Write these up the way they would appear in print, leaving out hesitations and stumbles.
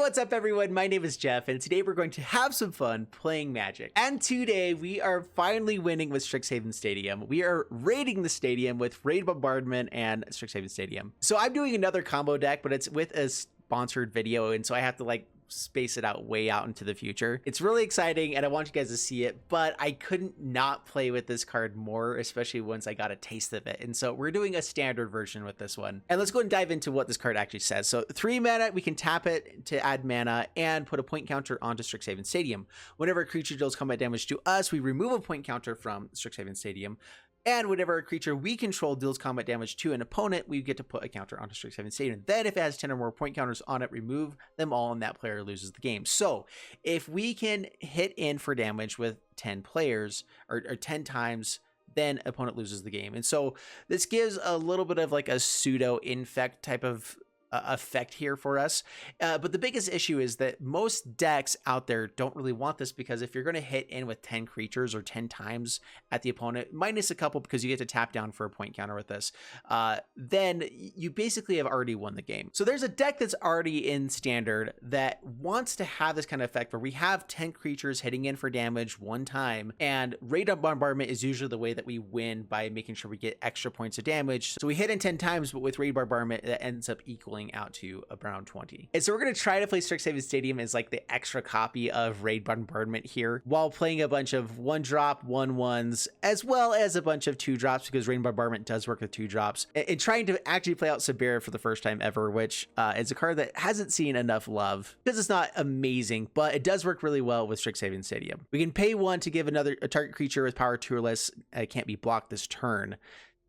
what's up everyone? My name is Jeff and today we're going to have some fun playing Magic. And today we are finally winning with Strixhaven Stadium. We are raiding the stadium with Raid Bombardment and Strixhaven Stadium. So I'm doing another combo deck, but it's with a sponsored video, and so I have to space it out way out into the future. It's really exciting and I want you guys to see it, but I couldn't not play with this card more, especially once I got a taste of it. And so we're doing a standard version with this one. And let's go and dive into what this card actually says. So 3 mana, we can tap it to add mana and put a point counter onto Strixhaven Stadium. Whenever a creature deals combat damage to us, we remove a point counter from Strixhaven Stadium. And whenever a creature we control deals combat damage to an opponent, we get to put a counter onto Strixhaven Stadium. Then if it has 10 or more point counters on it, remove them all and that player loses the game. So if we can hit in for damage with 10 players or 10 times, then opponent loses the game. And so this gives a little bit of like a pseudo infect type of effect here for us, but the biggest issue is that most decks out there don't really want this, because if you're going to hit in with 10 creatures or 10 times at the opponent, minus a couple because you get to tap down for a point counter with this, then you basically have already won the game. So there's a deck that's already in standard that wants to have this kind of effect where we have 10 creatures hitting in for damage one time, and Raid Bombardment is usually the way that we win by making sure we get extra points of damage. So we hit in 10 times, but with Raid Bombardment that ends up equaling out to around 20. And so we're going to try to play Strixhaven Stadium as like the extra copy of Raid Bombardment here, while playing a bunch of 1-drop 1/1s as well as a bunch of 2-drops, because Raid Bombardment does work with 2-drops, and trying to actually play out Subira for the first time ever, which is a card that hasn't seen enough love because it's not amazing, but it does work really well with Strixhaven Stadium. We can pay 1 to give a target creature with power 2 or less can't be blocked this turn.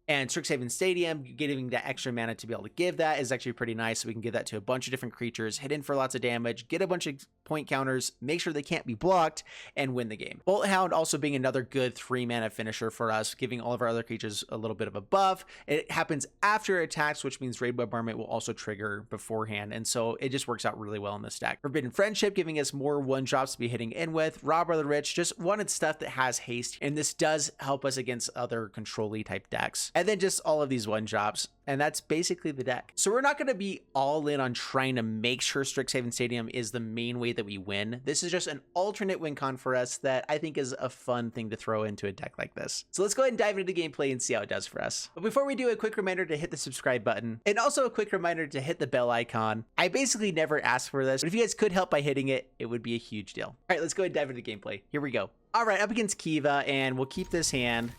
And Strixhaven Stadium, getting that extra mana to be able to give that is actually pretty nice. So we can give that to a bunch of different creatures, hit in for lots of damage, get a bunch of point counters, make sure they can't be blocked, and win the game. Bolt Hound also being another good 3 mana finisher for us, giving all of our other creatures a little bit of a buff. It happens after attacks, which means Raid Bombardment will also trigger beforehand. And so it just works out really well in this deck. Forbidden Friendship, giving us more 1-drops to be hitting in with. Robber the Rich, just wanted stuff that has haste. And this does help us against other control-y type decks. And then just all of these 1-drops. And that's basically the deck. So we're not going to be all in on trying to make sure Strixhaven Stadium is the main way that we win. This is just an alternate win con for us that I think is a fun thing to throw into a deck like this. So let's go ahead and dive into the gameplay and see how it does for us. But before we do, a quick reminder to hit the subscribe button, and also a quick reminder to hit the bell icon. I basically never ask for this, but if you guys could help by hitting it, it would be a huge deal. All right, let's go ahead and dive into the gameplay. Here we go. All right, up against Kiva, and we'll keep this hand.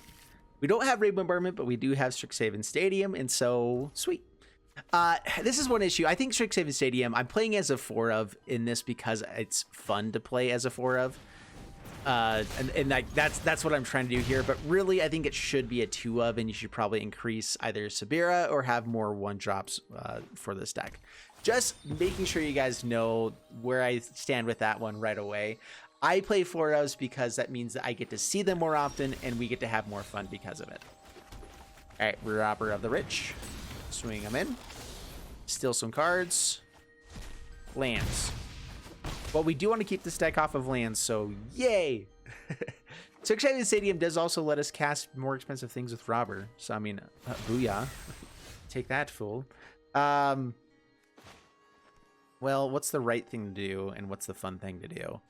We don't have Raid Bombardment, but we do have Strixhaven Stadium, and so sweet. This is one issue. I think Strixhaven Stadium, I'm playing as a 4 of in this because it's fun to play as a 4 of. That's what I'm trying to do here, but really I think it should be a 2 of, and you should probably increase either Subira or have more 1-drops for this deck. Just making sure you guys know where I stand with that one right away. I play 4-ofs because that means that I get to see them more often and we get to have more fun because of it. All right, Robber of the Rich. Swing them in. Steal some cards. Lands. Well, we do want to keep this deck off of lands, so yay! Strixhaven Stadium does also let us cast more expensive things with Robber. So, I mean, booyah. Take that, fool. Well, what's the right thing to do and what's the fun thing to do?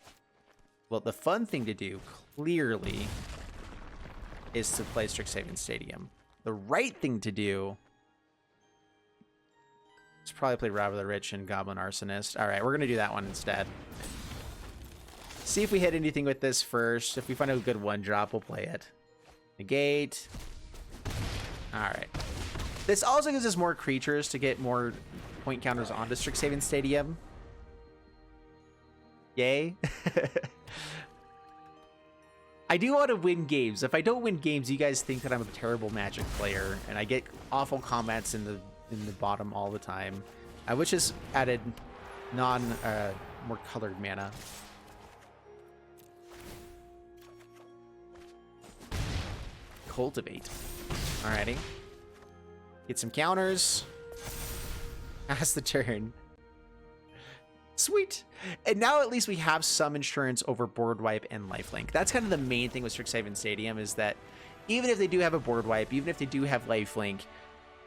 Well, the fun thing to do, clearly, is to play Strixhaven Stadium. The right thing to do is probably play Robber the Rich and Goblin Arsonist. All right, we're going to do that one instead. See if we hit anything with this first. If we find a good 1-drop, we'll play it. Negate. All right. This also gives us more creatures to get more point counters onto Strixhaven Stadium. Yay. I do want to win games. If I don't win games, you guys think that I'm a terrible Magic player, and I get awful comments in the bottom all the time. I wish this added more colored mana. Cultivate. Alrighty. Get some counters. Pass the turn. Sweet. And now at least we have some insurance over board wipe and lifelink. That's kind of the main thing with Strixhaven Stadium, is that even if they do have a board wipe, even if they do have lifelink,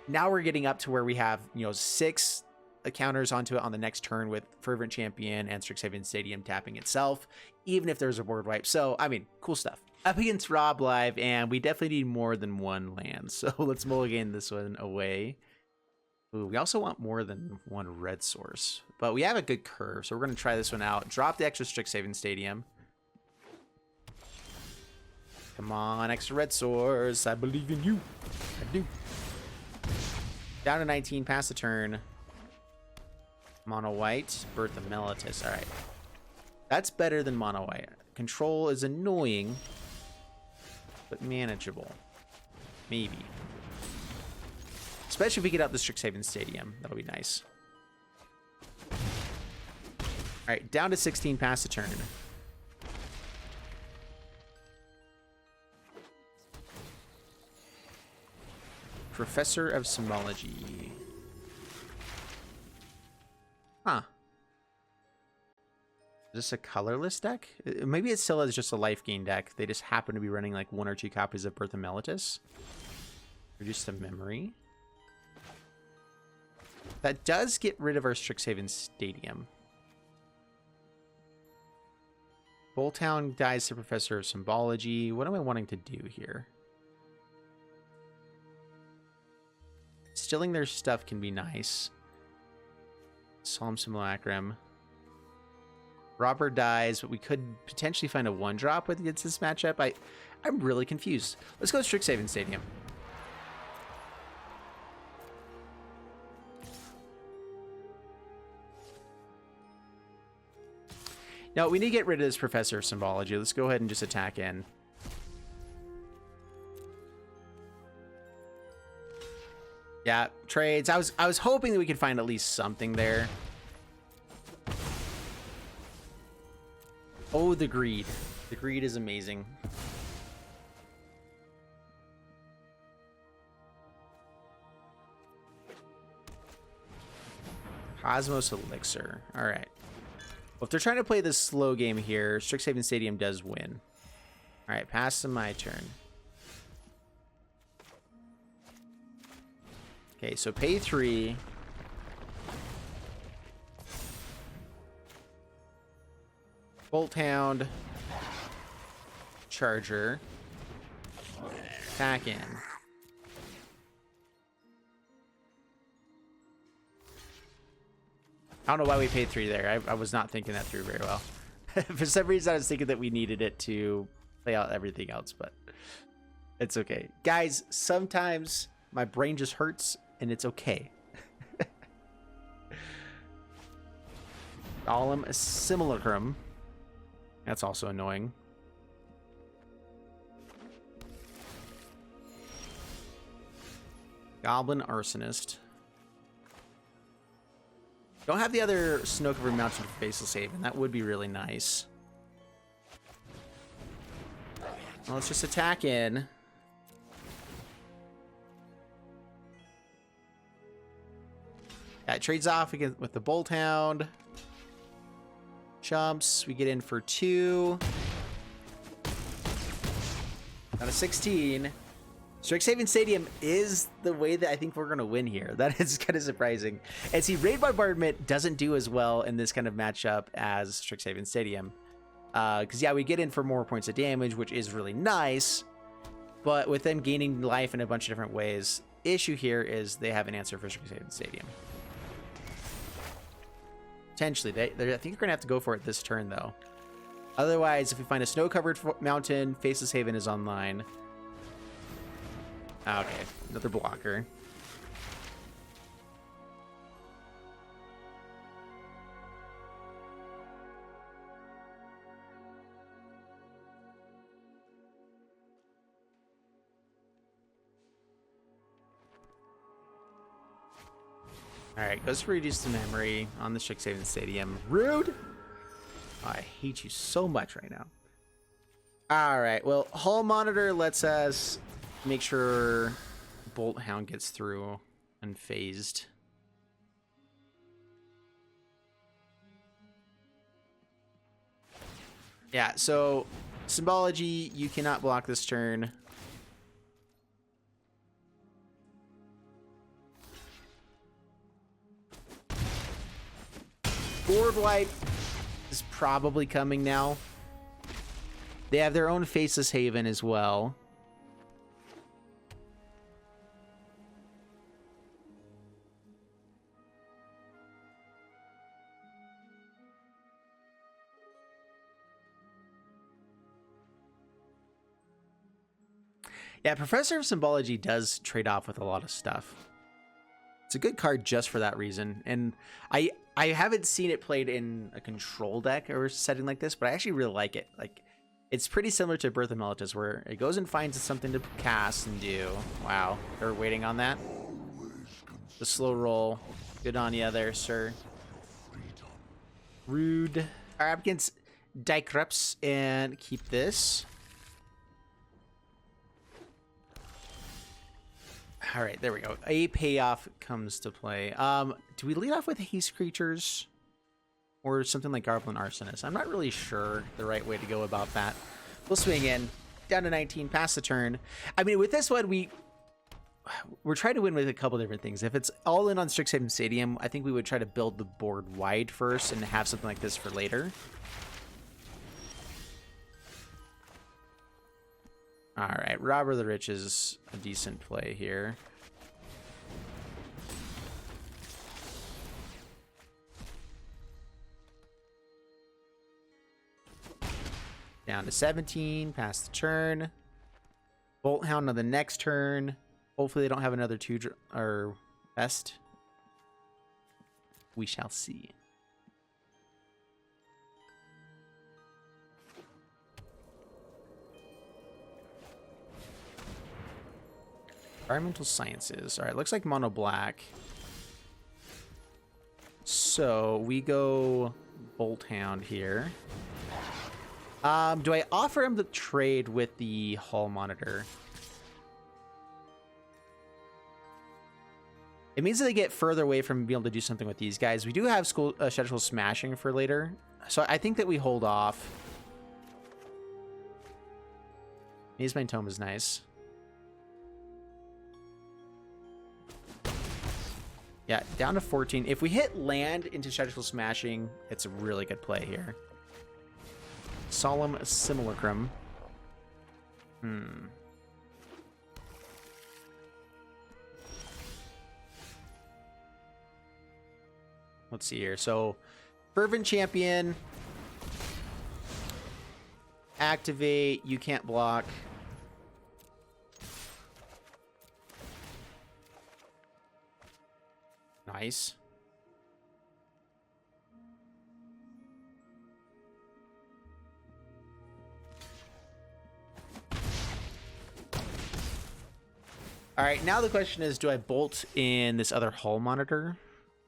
now we're getting up to where we have, 6 counters onto it on the next turn with Fervent Champion and Strixhaven Stadium tapping itself, even if there's a board wipe. So, I mean, cool stuff. Up against Rob live, and we definitely need more than one land. So let's mulligan this one away. Ooh, we also want more than one red source, but we have a good curve, so we're going to try this one out. Drop the extra Strixhaven Stadium. Come on, extra red source. I believe in you. I do. Down to 19, pass the turn. Mono white, Birth of Mellitus. All right. That's better than mono white. Control is annoying, but manageable. Maybe. Especially if we get out the Strixhaven Stadium. That'll be nice. All right, down to 16, pass the turn. Professor of Symbology. Huh. Is this a colorless deck? Maybe it still is just a life gain deck. They just happen to be running like 1 or 2 copies of Birth of Mellitus. Reduce the memory. That does get rid of our Strixhaven Stadium. Bolt Hound dies to Professor of Symbology. What am I wanting to do here? Stilling their stuff can be nice. Solemn Simulacrum. Robber dies, but we could potentially find a 1-drop against this matchup. I'm really confused. Let's go Strixhaven Stadium. Now, we need to get rid of this Professor of Symbology. Let's go ahead and just attack in. Yeah, trades. I was hoping that we could find at least something there. Oh, the greed. The greed is amazing. Cosmos Elixir. All right. Well, if they're trying to play this slow game here, Strixhaven Stadium does win. All right, pass to my turn. Okay, so pay 3. Bolt Hound. Charger. Attack in. I don't know why we paid 3 there. I was not thinking that through very well. For some reason, I was thinking that we needed it to play out everything else, but it's okay. Guys, sometimes my brain just hurts, and it's okay. Solemn Simulacrum. That's also annoying. Goblin Arsonist. Don't have the other Snow-Covered Mountain for Faceless Haven. That would be really nice. Well, let's just attack in. That trades off again with the Bolt Hound. Jumps. We get in for 2. Down to 16. Strixhaven Stadium is the way that I think we're going to win here. That is kind of surprising. And see, Raid Bombardment doesn't do as well in this kind of matchup as Strixhaven Stadium. Because, yeah, we get in for more points of damage, which is really nice. But with them gaining life in a bunch of different ways, issue here is they have an answer for Strixhaven Stadium. Potentially. I think they're going to have to go for it this turn, though. Otherwise, if we find a snow-covered mountain, Faceless Haven is online. Okay, another blocker. All right, goes to reduce the memory on the Strixhaven Stadium. Rude! Oh, I hate you so much right now. All right, well, Hull Monitor lets us make sure Bolt Hound gets through unfazed. Yeah, so Symbology, you cannot block this turn. Board wipe is probably coming now. They have their own Faceless Haven as well. Yeah, Professor of Symbology does trade off with a lot of stuff. It's a good card just for that reason. And I haven't seen it played in a control deck or setting like this, but I actually really like it. Like, it's pretty similar to Birth of Meletis, where it goes and finds something to cast and do. Wow, they're waiting on that. The slow roll. Good on you there, sir. Rude. Alright, up against Dykrups and keep this. All right, there we go. A payoff comes to play. Do we lead off with haste creatures or something like Goblin Arsonist? I'm not really sure the right way to go about that. We'll swing in. Down to 19, pass the turn. I mean, with this one, we're trying to win with a couple different things. If it's all in on Strixhaven Stadium, I think we would try to build the board wide first and have something like this for later. All right, Robber the Rich is a decent play here. Down to 17, pass the turn. Bolt Hound on the next turn. Hopefully they don't have another 2 or best. We shall see. Environmental Sciences. All right, looks like mono black. So we go Bolt Hound here. Do I offer him the trade with the Hall Monitor? It means that they get further away from being able to do something with these guys. We do have Shatterskull Smashing for later, so I think that we hold off. Maze-Mine Tome is nice. Yeah, down to 14. If we hit land into Shatterskull Smashing, it's a really good play here. Solemn Simulacrum. Let's see here. So, Fervent Champion. Activate. You can't block. Nice. All right, now the question is, do I bolt in this other Hall Monitor?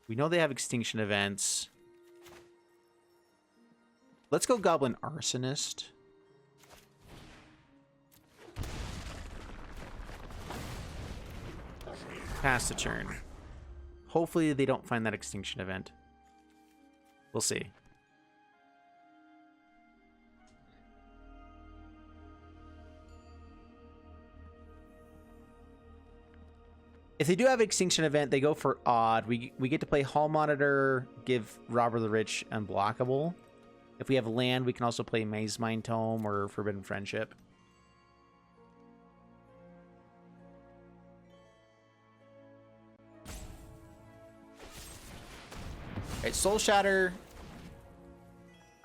We know they have extinction events. Let's go Goblin Arsonist. Pass the turn. Hopefully they don't find that extinction event. We'll see. If they do have extinction event, they go for odd. We get to play Hall Monitor, give Robber the Rich unblockable. If we have land, we can also play Maze-Mine Tome or Forbidden Friendship. Alright, Soul Shatter.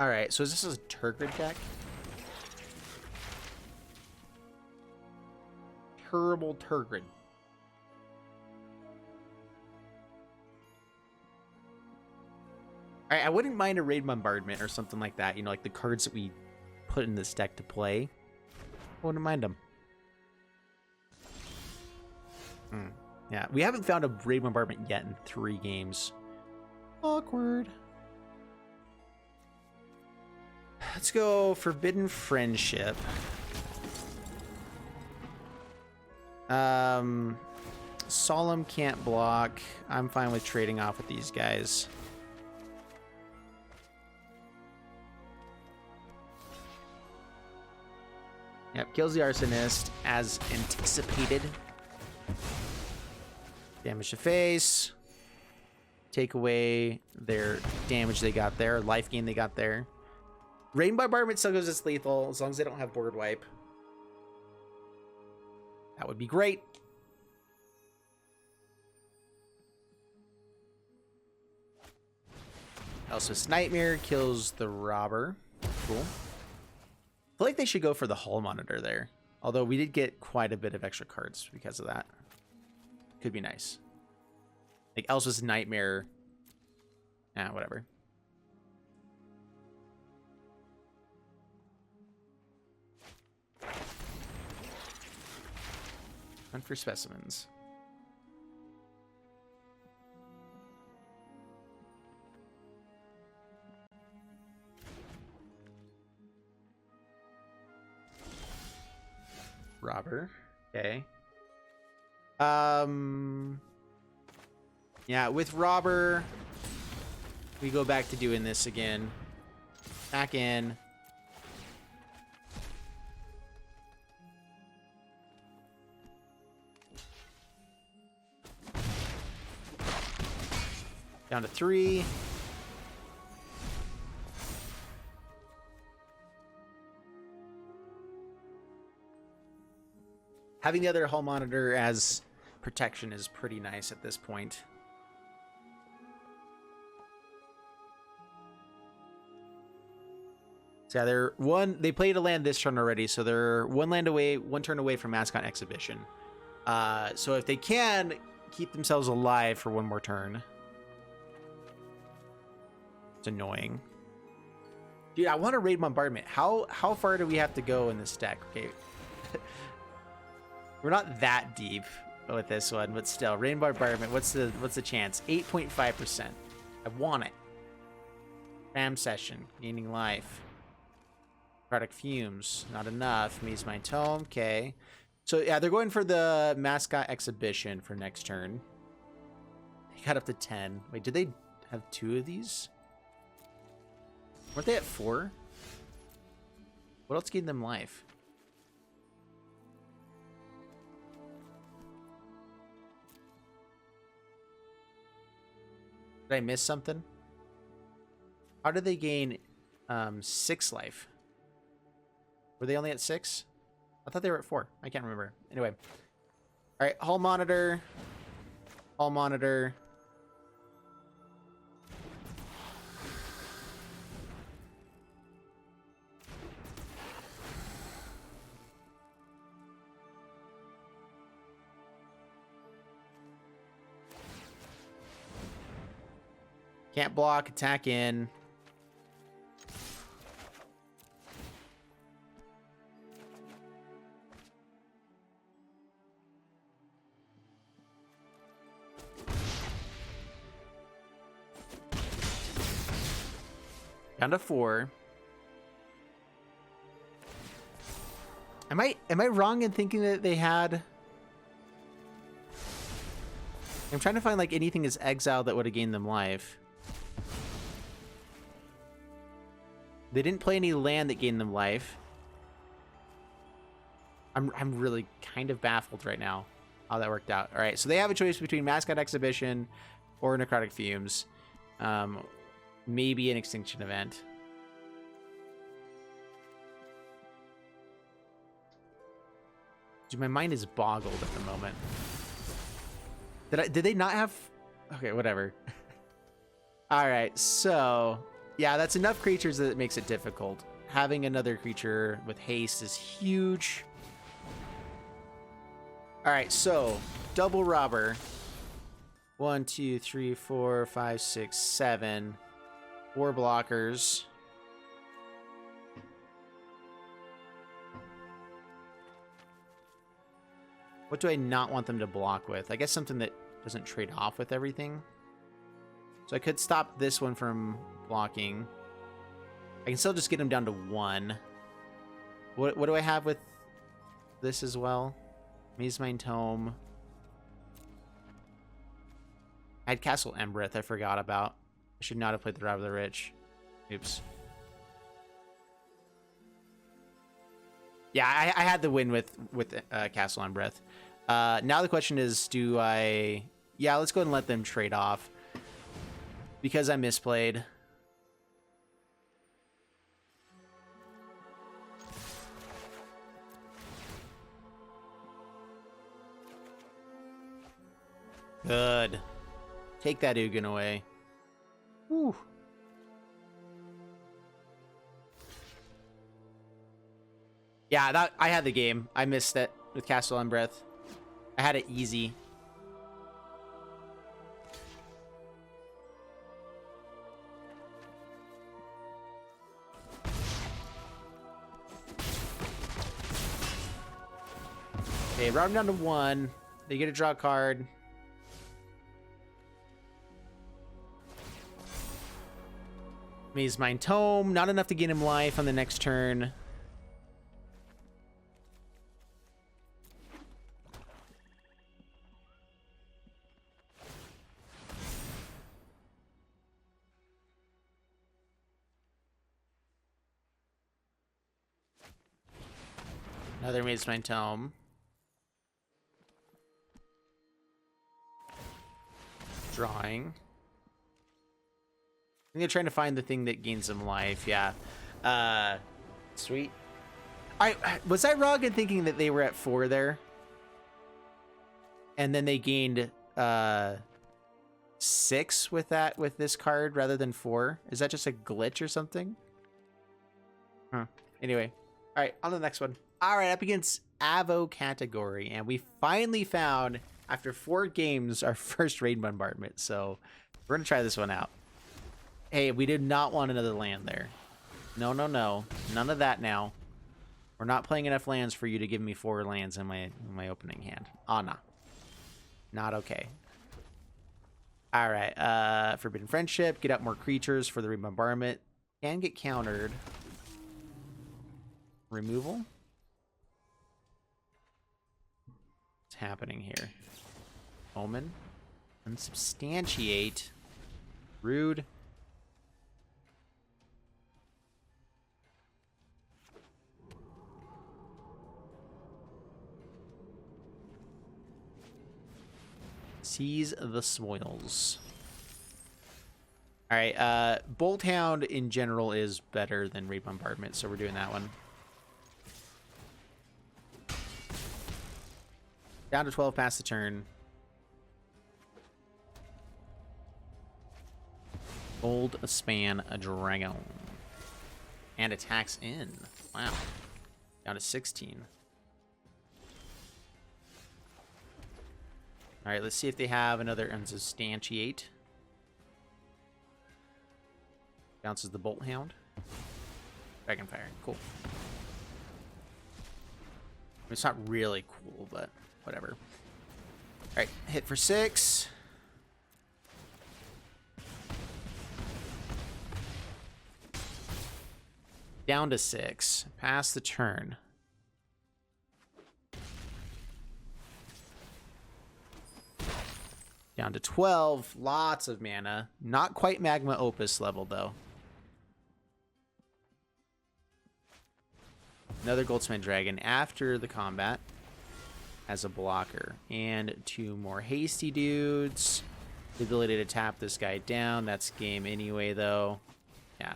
Alright, so is this a Turgid deck? Terrible Turgid. Alright, I wouldn't mind a Raid Bombardment or something like that. You know, like the cards that we put in this deck to play. I wouldn't mind them. Yeah, we haven't found a Raid Bombardment yet in 3 games. Awkward. Let's go Forbidden Friendship. Solemn can't block. I'm fine with trading off with these guys. Yep, kills the Arsonist as anticipated. Damage to face. take away their damage they got there, life gain they got there. Raid Bombardment still goes as lethal as long as they don't have board wipe. That would be great. Elspeth's Nightmare kills the robber. Cool. I feel like they should go for the Hull Monitor there. Although we did get quite a bit of extra cards because of that. Could be nice. Like Elspeth's Nightmare. Whatever. Hunt for specimens. Robber. Okay. Yeah, with Robber, we go back to doing this again. Back in. Down to 3. Having the other Hull Monitor as protection is pretty nice at this point. So yeah, they played a land this turn already, so they're one turn away from Mascot Exhibition. So if they can keep themselves alive for one more turn. It's annoying. Dude, I want to Raid Bombardment. How far do we have to go in this deck? Okay. We're not that deep with this one, but still, Raid Bombardment, what's the chance? 8.5%. I want it. Ram Session, gaining life. Product Fumes, not enough. Me's my tome, okay. So yeah, they're going for the Mascot Exhibition for next turn. They got up to 10. Wait, did they have 2 of these? Weren't they at 4? What else gave them life? Did I miss something? How did they gain 6 life? Were they only at 6? I thought they were at 4. I can't remember. Anyway. All right, Hull Monitor. Hull Monitor. Can't block, attack in. Down to 4. Am I wrong in thinking that they had... I'm trying to find like anything as exile that would have gained them life. They didn't play any land that gained them life. I'm really kind of baffled right now how that worked out. All right, so they have a choice between Mascot Exhibition or Necrotic Fumes. Maybe an Extinction Event. Dude, my mind is boggled at the moment. Did they not have... Okay, whatever. All right, so... Yeah, that's enough creatures that it makes it difficult. Having another creature with haste is huge. All right, so double robber. 1, 2, 3, 4, 5, 6, 7. 4 blockers. What do I not want them to block with? I guess something that doesn't trade off with everything. So I could stop this one from blocking. I can still just get him down to 1. What do I have with this as well? Me's my tome. I had Castle Embereth I forgot about. I should not have played the Rob of the Rich. Oops. Yeah, I had the win with Castle Embereth. Now the question is, do I... Yeah, let's go ahead and let them trade off. because I misplayed. Good. Take that Ugin away. Whew. Yeah, I had the game. I missed it with Castle Embereth. I had it easy. Okay, round down to 1. They get to draw a card. Maze Mine Tome. Not enough to gain him life on the next turn. Another Maze Mine Tome. Drawing. I think they're trying to find the thing that gains them life. Yeah. Sweet. Was I wrong in thinking that they were at 4 there? And then they gained 6 with this card rather than 4? Is that just a glitch or something? Huh. Anyway. All right, on to the next one. All right, up against Avo category, and we finally found, after 4 games, our first Raid Bombardment. So we're gonna try this one out. Hey, we did not want another land there. No, no, no. None of that now. We're not playing enough lands for you to give me 4 lands in my opening hand. Oh, no. Not okay. All right. Forbidden Friendship. Get out more creatures for the Raid Bombardment. Can get countered. Removal. What's happening here? Omen. Unsubstantiate. Rude. Seize the spoils. All right, Bolt Hound in general is better than Raid Bombardment, so we're doing that one. Down to 12 past the turn. Old Span a Dragon. And attacks in. Wow. Down to 16. All right, let's see if they have another Unsubstantiate. Bounces the Bolt Hound. Dragonfire, cool. It's not really cool, but whatever. All right, hit for 6. Down to 6. Pass the turn. Down to 12. Lots of mana. Not quite Magma Opus level, though. Another Goldsmith Dragon after the combat as a blocker. And 2 more hasty dudes. The ability to tap this guy down. That's game anyway, though. Yeah.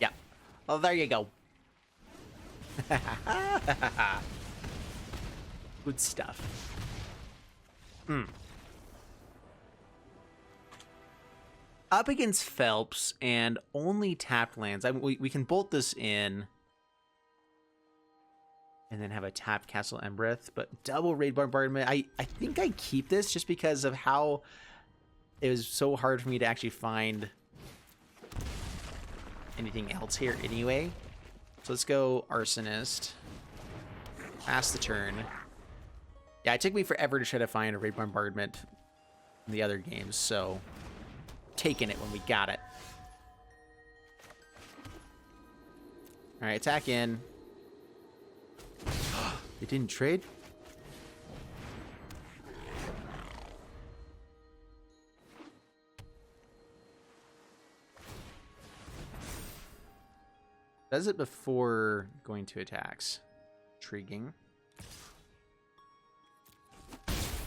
Yeah. Oh, there you go. Good stuff. Up against Phelps and only tapped lands. We can bolt this in and then have a tapped Castle Embereth, but double Raid Bombardment. I think I keep this just because of how it was so hard for me to actually find anything else here anyway. So let's go Arsonist. Pass the turn. Yeah, it took me forever to try to find a Raid Bombardment in the other games, so taking it when we got it. All right, attack in. It didn't trade? Does it before going to attacks. Intriguing.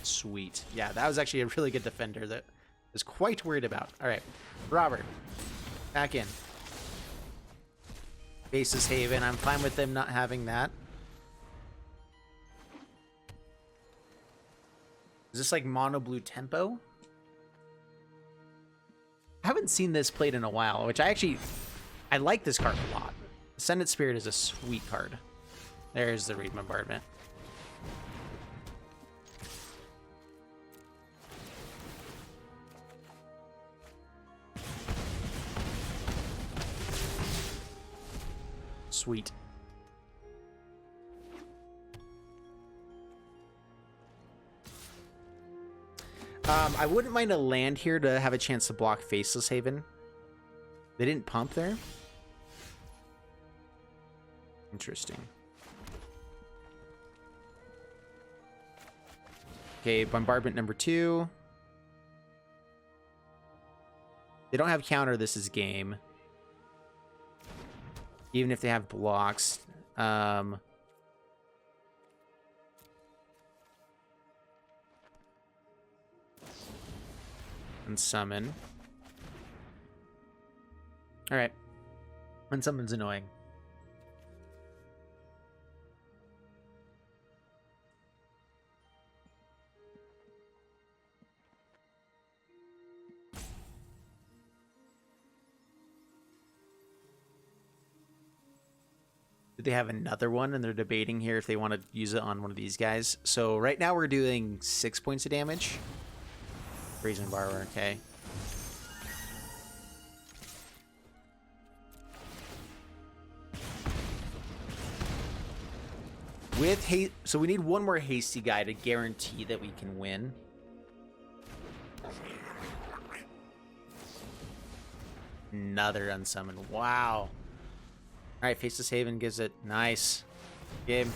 Sweet. Yeah, that was actually a really good defender that I was quite worried about. All right, Robert, back in. Faceless Haven. I'm fine with them not having that. Is this like mono blue tempo? I haven't seen this played in a while, which I like this card a lot. Ascendant Spirit is a sweet card. There's the Raid Bombardment. Sweet. I wouldn't mind a land here to have a chance to block Faceless Haven. They didn't pump there. Interesting. Okay, Bombardment number 2. They don't have counter, this is game. Even if they have blocks. And summon. Alright. And summon's annoying. They have another one and they're debating here if they want to use it on one of these guys. So right now we're doing 6 points of damage. Brazen Borrower, okay. With haste, so we need one more hasty guy to guarantee that we can win. Another unsummon. Wow. All right, Faceless Haven gives it. Nice game.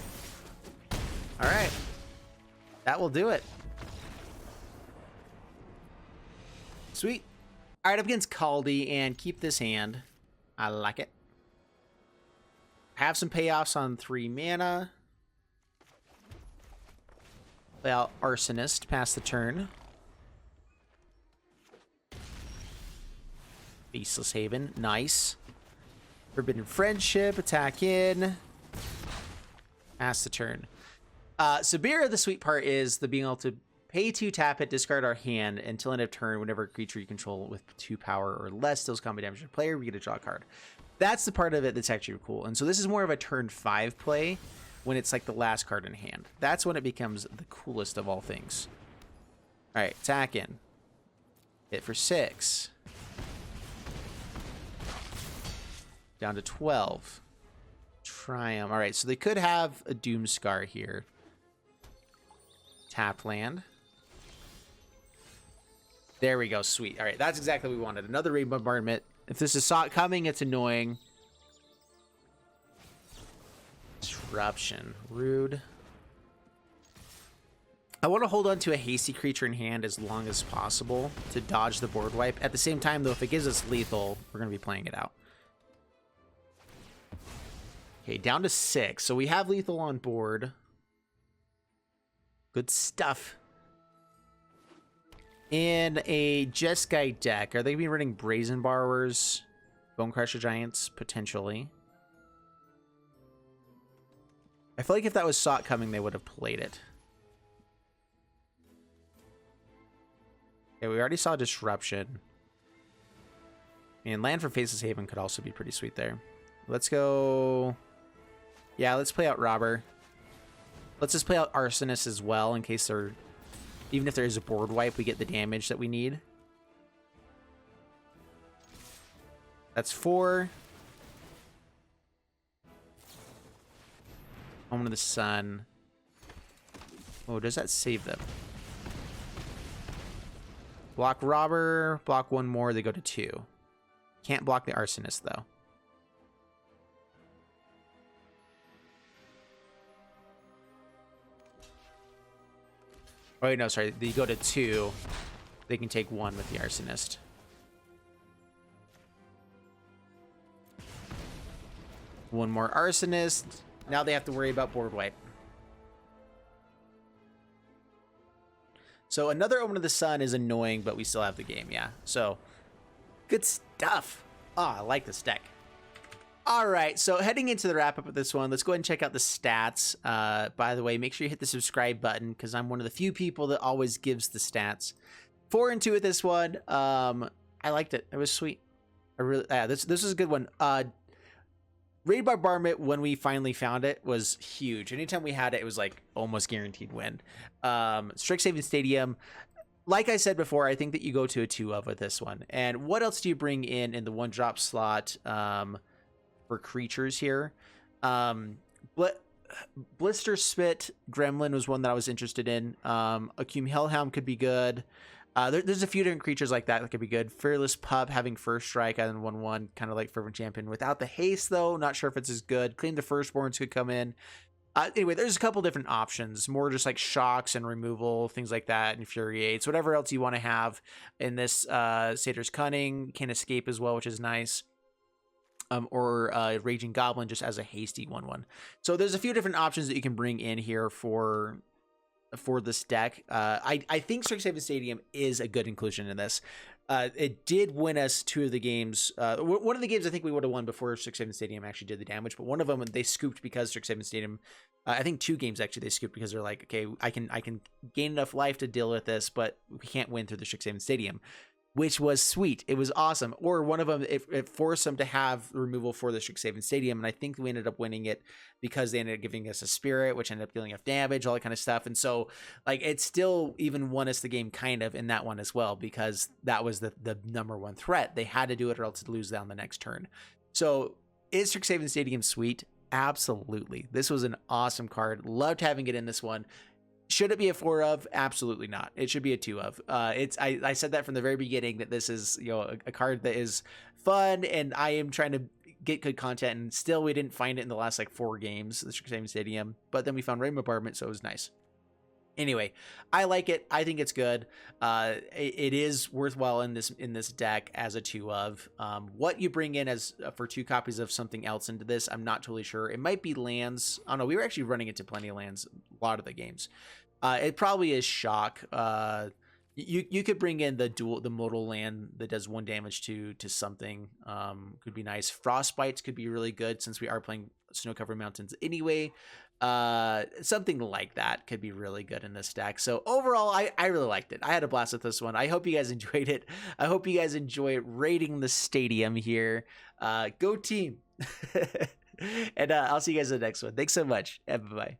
All right, that will do it. Sweet. All right, up against Kaldi and keep this hand. I like it. Have some payoffs on 3 mana. Play out Arsonist, pass the turn. Faceless Haven, nice. Forbidden Friendship, attack in. Pass the turn. Subira, the sweet part is the being able to pay 2, tap it, discard our hand until end of turn. Whenever a creature you control with 2 power or less deals combat damage to the player, we get to draw a card. That's the part of it that's actually cool. And so this is more of a turn 5 play when it's like the last card in hand. That's when it becomes the coolest of all things. All right, attack in. Hit for 6. Down to 12. Triumph. All right, so they could have a Doomscar here. Tap land. There we go. Sweet. All right, that's exactly what we wanted. Another Raid Bombardment. If this is saw it coming, it's annoying. Disruption. Rude. I want to hold on to a hasty creature in hand as long as possible to dodge the board wipe. At the same time, though, if it gives us lethal, we're going to be playing it out. Okay, down to 6. So we have lethal on board. Good stuff. In a Jeskai deck, are they going to be running Brazen Borrowers, Bone Crusher Giants? Potentially. I feel like if that was saw it coming, they would have played it. Okay, we already saw Disruption. And land for Faceless Haven could also be pretty sweet there. Let's go... Yeah, let's play out Robber. Let's just play out Arsonist as well in case they're... Even if there is a board wipe, we get the damage that we need. That's 4. Home to the Sun. Oh, does that save them? Block Robber. Block 1 more. They go to 2. Can't block the Arsonist, though. Oh, wait, no, sorry. They go to 2. They can take 1 with the Arsonist. One more Arsonist. Now they have to worry about board wipe. So another Omen of the Sun is annoying, but we still have the game, yeah. So good stuff. Oh, I like this deck. All right, so heading into the wrap-up of this one, let's go ahead and check out the stats. By the way, make sure you hit the subscribe button because I'm one of the few people that always gives the stats. 4 and 2 with this one. I liked it. It was sweet. I really, this is a good one. Raid Bombardment, when we finally found it, was huge. Anytime we had it, it was like almost guaranteed win. Strixhaven Stadium, like I said before, I think that you go to a 2 of with this one. And what else do you bring in the 1-drop slot for creatures here? Blister Spit Gremlin was one that I was interested in. Acume Hellhound could be good. There's a few different creatures like that could be good. Fearless Pup having first strike and 1/1, kind of like Fervent Champion. Without the haste, though, not sure if it's as good. Claim the Firstborns could come in. Anyway, there's a couple different options. More just like shocks and removal, things like that, infuriates, whatever else you want to have in this. Satyr's Cunning can escape as well, which is nice. Or Raging Goblin just as a hasty 1/1. So there's a few different options that you can bring in here for this deck. I think Strixhaven Stadium is a good inclusion in this. It did win us 2 of the games. One of the games I think we would have won before Strixhaven Stadium actually did the damage, but one of them they scooped because Strixhaven Stadium, I think 2 games actually they scooped because they're like, okay, I can gain enough life to deal with this, but we can't win through the Strixhaven Stadium, which was sweet. It was awesome. Or one of them, it forced them to have removal for the Strixhaven Stadium, and I think we ended up winning it because they ended up giving us a spirit, which ended up dealing enough damage, all that kind of stuff. And so, like, it still even won us the game kind of in that one as well, because that was the number 1 threat. They had to do it or else to lose down the next turn. So is Strixhaven Stadium sweet? Absolutely. This was an awesome card. Loved having it in this one. Should it be a 4 of? Absolutely not. It should be a 2 of. I said that from the very beginning that this is, you know, a card that is fun, and I am trying to get good content, and still we didn't find it in the last like 4 games, the Strixhaven Stadium, but then we found Raid Bombardment, so it was nice. Anyway, I like it. I think it's good. It is worthwhile in this deck as a 2 of. What you bring in as for 2 copies of something else into this, I'm not totally sure. It might be lands. I don't know. We were actually running into plenty of lands a lot of the games. It probably is shock. You could bring in the modal land that does 1 damage to something. Could be nice. Frostbites could be really good since we are playing snow covered mountains anyway. Something like that could be really good in this deck. So overall, I really liked it. I had a blast with this one. I hope you guys enjoyed it. I hope you guys enjoy raiding the stadium here. Go team. And I'll see you guys in the next one. Thanks so much. Bye bye.